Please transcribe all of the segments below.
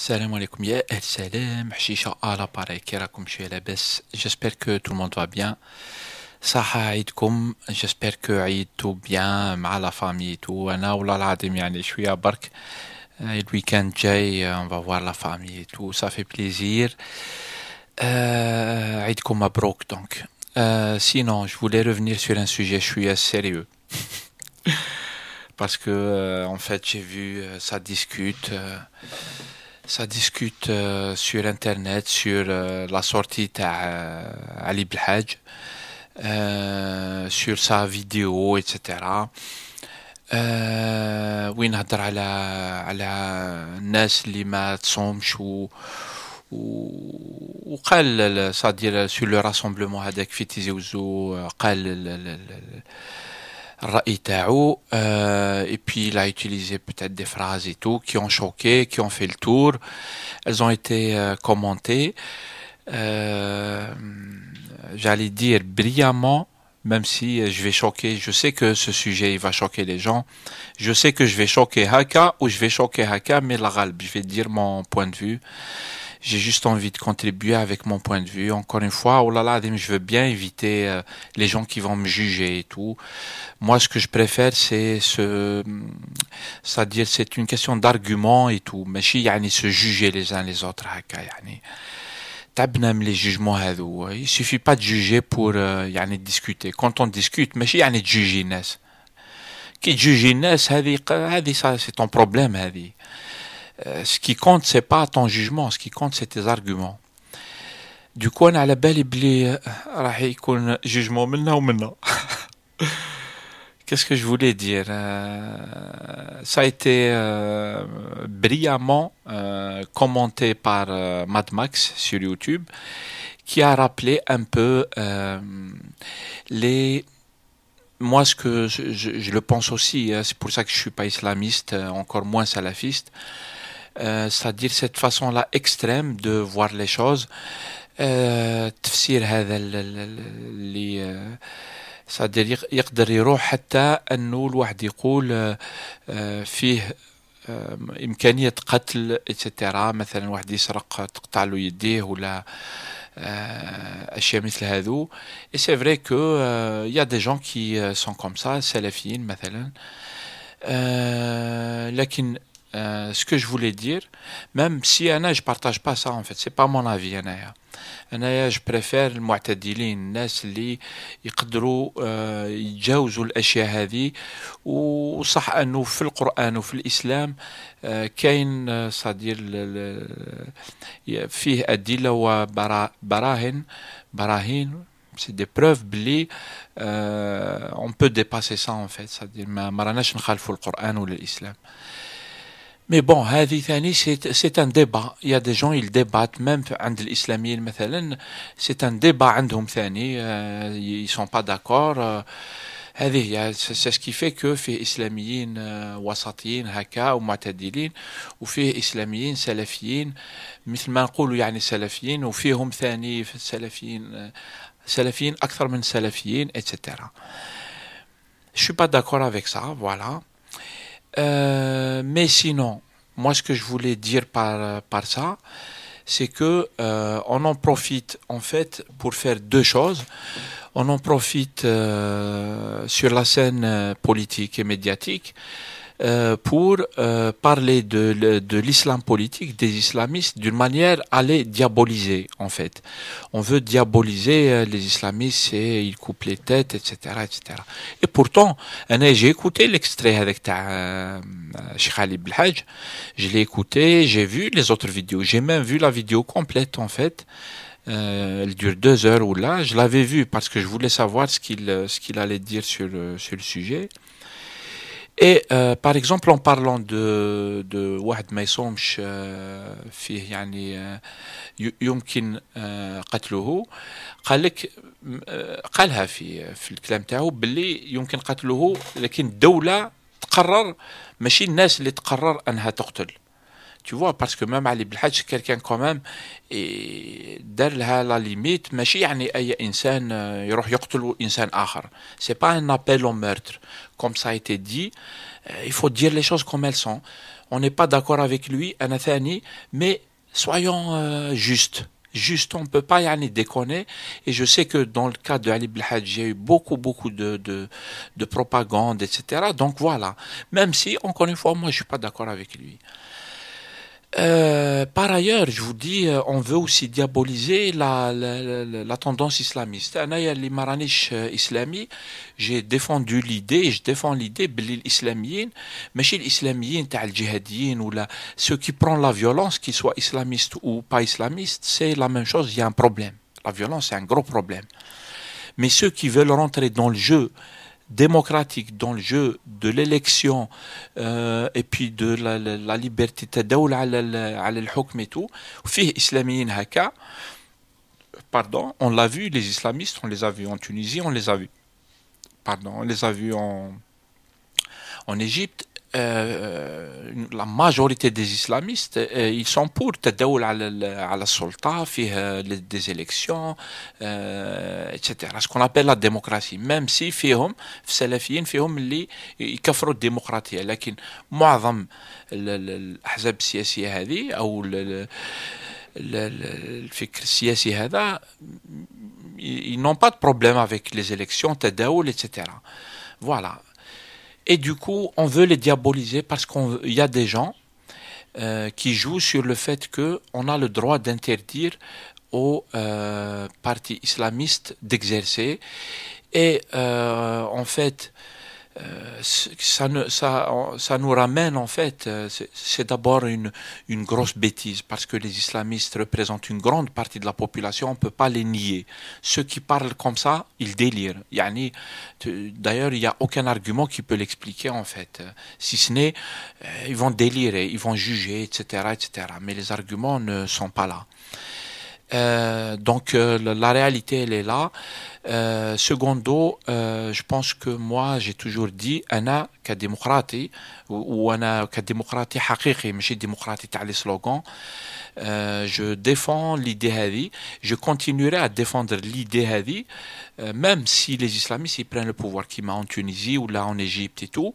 Salam alaikum, ya el salam, حشيشة à l'appareil, كي راكم شوية لاباس. J'espère que tout le monde va bien. صحة عيدكم. J'espère que عيدتوا bien مع la famille et tout. أنا والله العظيم يعني شوية برك. Le week-end جاي on va voir la famille et tout, ça fait plaisir. عيدكم مبروك donc. Sinon, je voulais revenir sur un sujet شوية sérieux. Parce que en fait j'ai vu ça discute sur internet sur la sortie d'Ali Belhaj, sur sa vidéo etc. وين هضر على الناس اللي ما تصومش وقال صادير sur le rassemblement هذاك في تيزي وزو قال الرأي تاعو. Et puis il a utilisé peut-être des phrases et tout qui ont choqué, qui ont fait le tour. Elles ont été commentées. Euh, J'allais dire brillamment, même si je vais choquer. Je sais que ce sujet il va choquer les gens. Je sais que je vais choquer Haka ou je vais choquer Haka, mais la galb, je vais dire mon point de vue. J'ai juste envie de contribuer avec mon point de vue. Encore une fois, oh là là, je veux bien éviter les gens qui vont me juger et tout. Moi, ce que je préfère, c'est-à-dire, c'est une question d'argument et tout. ماشي يعني se juger les uns les autres هكا يعني. تعبنا من les jugements هذو. Il suffit pas de juger pour يعني discuter. Quand on discute, ماشي يعني تجوجي الناس. كي تجوجي الناس هذه ça c'est ton problème هذه. Ce qui compte, c'est pas ton jugement, ce qui compte, c'est tes arguments. Du coup, أنا على بالي بلي راح يكون jugement منا ومنا. Qu'est-ce que je voulais dire? Ça a été brillamment commenté par Mad Max sur YouTube, qui a rappelé un peu les... Moi, ce que je le pense aussi, c'est pour ça que je suis pas islamiste, encore moins salafiste, c'est-à-dire cette façon-là extrême de voir les choses. تفسير هذا اللي c'est-à-dire يقدر يروح حتى انه الواحد يقول فيه إمكانية قتل etc. مثلا واحد يسرق تقطع له يديه ولا أشياء مثل هذو. Et c'est vrai que il y a des gens qui sont comme ça, salafiyين مثلا. لكن ce que je voulais dire, même si أنا je partage pas ça en fait, c'est pas mon avis أنا je préfère المعتدلين, الناس اللي يقدروا يتجاوزوا الأشياء هذه. وصح أنه في القرآن وفي الإسلام كاين صدير فيه أدلة براهين c'est des preuves بلي on peut dépasser ça en fait, c'est-à-dire ما راناش نخالفوا القرآن ولا الإسلام. Mais bon, هذه ثاني c'est un débat. Il y a des gens ils débattent même عند الإسلاميين مثلا, c'est un débat عندهم ثاني, ils sont pas d'accord. هذه c'est ce qui fait que فيه إسلاميين وسطيين هكا ومعتدلين, وفيه إسلاميين سلفيين مثل ما نقولوا يعني سلفيين, وفيهم ثاني في سلفيين أكثر من سلفيين etc. Je suis pas d'accord avec ça, voilà. Mais sinon, moi ce que je voulais dire par ça, c'est que on en profite en fait pour faire deux choses. On en profite sur la scène politique et médiatique pour parler de l'islam politique, des islamistes, d'une manière à les diaboliser en fait. On veut diaboliser les islamistes et ils coupent les têtes, etc., etc. Et pourtant, j'ai écouté l'extrait avec Cheikh Ali Belhaj, je l'ai écouté, j'ai vu les autres vidéos, j'ai même vu la vidéo complète en fait. Elle dure 2 heures ou là, je l'avais vu parce que je voulais savoir ce qu'il allait dire sur le sujet. Et par exemple en parlant de واحد ما يصومش فيه يعني يمكن قتله, قال لك قالها في الكلام تاعو باللي يمكن قتله, لكن الدولة تقرر ماشي الناس اللي تقرر انها تقتل. Tu vois, parce que même Ali Belhaj c'est quelqu'un quand même دار لها la limite, ماشي يعني أي إنسان يروح يقتل إنسان آخر. C'est pas un appel au meurtre. Comme ça a été dit, il faut dire les choses comme elles sont. on n'est pas d'accord avec lui, mais soyons justes. Juste, on ne peut pas y déconner. Et je sais que dans le cas de Ali Belhadj, il y a eu beaucoup de propagande, etc. Donc voilà. Même si, encore une fois, moi, je suis pas d'accord avec lui. Par ailleurs, je vous dis, on veut aussi diaboliser la tendance islamiste. Anaya li maranish islami, j'ai défendu l'idée, et je défends l'idée, بلي الإسلاميين ماشي الإسلاميين تاع الجهاديين ou ceux qui prennent la violence, qu'ils soient islamistes ou pas islamistes, c'est la même chose, il y a un problème. La violence, c'est un gros problème. Mais ceux qui veulent rentrer dans le jeu démocratique, dans le jeu de l'élection et puis de la liberté تداول على الحكم et tout, فيه إسلاميين هكا, pardon, on l'a vu, les islamistes, on les a vus en Tunisie, on les a vus, pardon, on les a vus en Égypte. La majorité des islamistes, ils sont pour التداول على السلطة, فيه des élections, etc. Ce qu'on appelle la démocratie. Même si فيهم في السلفيين فيهم اللي يكفروا الديمقراطية, لكن معظم الأحزاب السياسية هذه أو الفكر السياسي هذا, ils n'ont pas de problème avec les élections, تداول, etc. Voilà. Et du coup, on veut les diaboliser parce qu'il y a des gens qui jouent sur le fait qu'on a le droit d'interdire aux partis islamistes d'exercer. Et en fait, ça nous ramène, en fait, c'est d'abord une grosse bêtise parce que les islamistes représentent une grande partie de la population, on ne peut pas les nier. Ceux qui parlent comme ça, ils délirent. D'ailleurs, il n'y a aucun argument qui peut l'expliquer, en fait. Si ce n'est, ils vont délirer, ils vont juger, etc., etc. Mais les arguments ne sont pas là. Donc la réalité elle est là. Secondo, je pense que moi j'ai toujours dit أنا كديمقراطي وأنا كديمقراطي حقيقي ماشي ديمقراطي تاع لي سلوغان. Je défends l'idée هذه, je continuerai à défendre l'idée هذه, même si les islamistes ils prennent le pouvoir qui m'a en Tunisie ou là en Égypte et tout.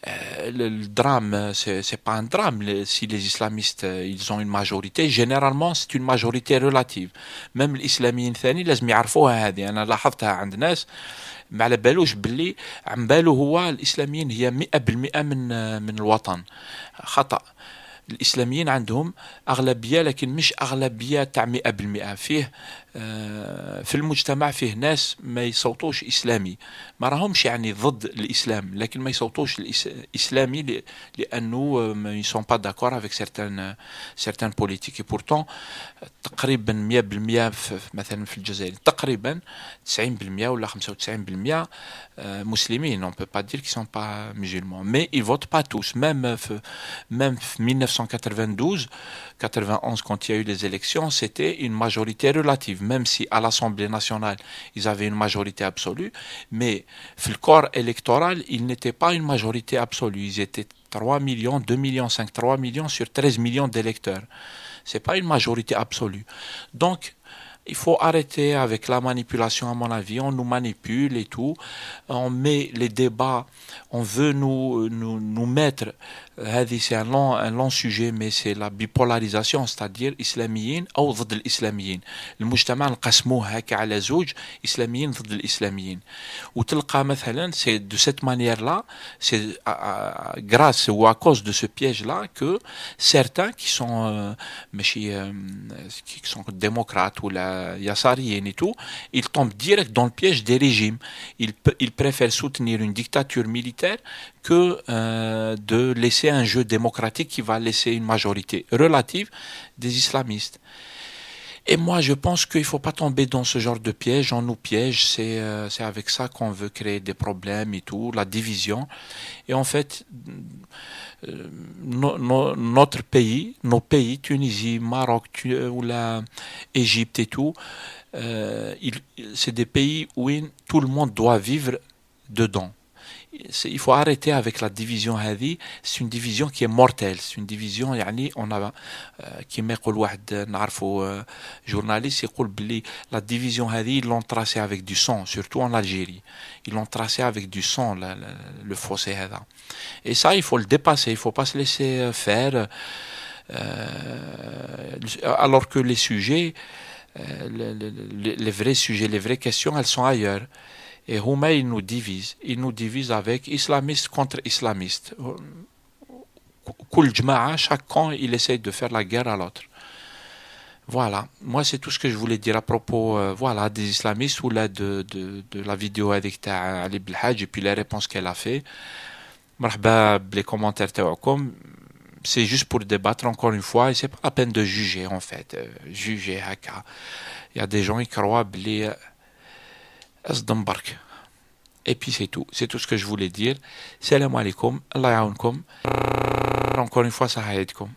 Le drame, c'est pas un drame si les islamistes ils ont une majorité. Généralement c'est une majorité relative. même الإسلاميين ثاني لازم يعرفوها هذه. أنا لاحظتها عند ناس ما على بالوش باللي عم باله هو الإسلاميين هي 100% من الوطن. خطأ. الإسلاميين عندهم أغلبية, لكن مش أغلبية تاع 100%. فيه في المجتمع فيه ناس ما يصوتوش إسلامي, ما راهمش يعني ضد الإسلام, لكن ما يصوتوش الإسلامي لأنه ما sont pas d'accord avec certaines politiques. Et pourtant تقريبا 100% مثلا في الجزائر تقريبا 90% ولا 95% مسلمين. On peut pas dire qu'ils sont pas musulmans, mais ils votent pas tous. Même 1992, 91, quand il y a eu les élections, c'était une majorité relative, même si à l'Assemblée nationale, ils avaient une majorité absolue, mais le corps électoral, il n'était pas une majorité absolue. Ils étaient 3 millions, 2 millions, 5, 3 millions sur 13 millions d'électeurs. C'est pas une majorité absolue. Donc, il faut arrêter avec la manipulation, à mon avis. On nous manipule et tout. On met les débats. On veut nous mettre. C'est un long sujet, mais c'est la bipolarisation, c'est-à-dire إسلاميين أو ضد الإسلاميين. المجتمع نقسموه هكا على زوج, إسلاميين ضد الإسلاميين. وتلقى مثلا, c'est de cette manière-là, c'est grâce ou à cause de ce piège-là que certains qui sont qui sont démocrates ou yassariens et tout, ils tombent direct dans le piège des régimes. Ils préfèrent soutenir une dictature militaire que de laisser un jeu démocratique qui va laisser une majorité relative des islamistes. Et moi, je pense qu'il ne faut pas tomber dans ce genre de piège. On nous piège, c'est avec ça qu'on veut créer des problèmes et tout, la division. Et en fait, notre pays, nos pays, Tunisie, Maroc, ou la Égypte et tout, c'est des pays où tout le monde doit vivre dedans. il faut arrêter avec la division هذه. C'est une division qui est mortelle. C'est une division يعني on a كيما يقول واحد نعرفه journaliste يقول بلي la division هذه ils l'ont tracé avec du sang, surtout en Algérie. Ils l'ont tracé avec du sang le fossé هذا. Et ça il faut le dépasser, il faut pas se laisser faire alors que les sujets les vrais sujets, les vraies questions, elles sont ailleurs. Et Houma, il nous divise. Il nous divise avec islamistes contre islamistes. Kul Jma'a, chaque camp, il essaye de faire la guerre à l'autre. Voilà. Moi, c'est tout ce que je voulais dire à propos voilà, des islamistes ou là de la vidéo avec Ali Belhadj et puis les réponses qu'elle a fait. Marhaba, les commentaires تاعكم. C'est juste pour débattre encore une fois et c'est pas la peine de juger en fait. Juger, haka. Il y a des gens qui croient بلي أصدمبرك. Et puis c'est tout. C'est tout ce que je voulais dire. Salam alaikum. Allah yaounkoum. Encore une fois, ça aidkoum.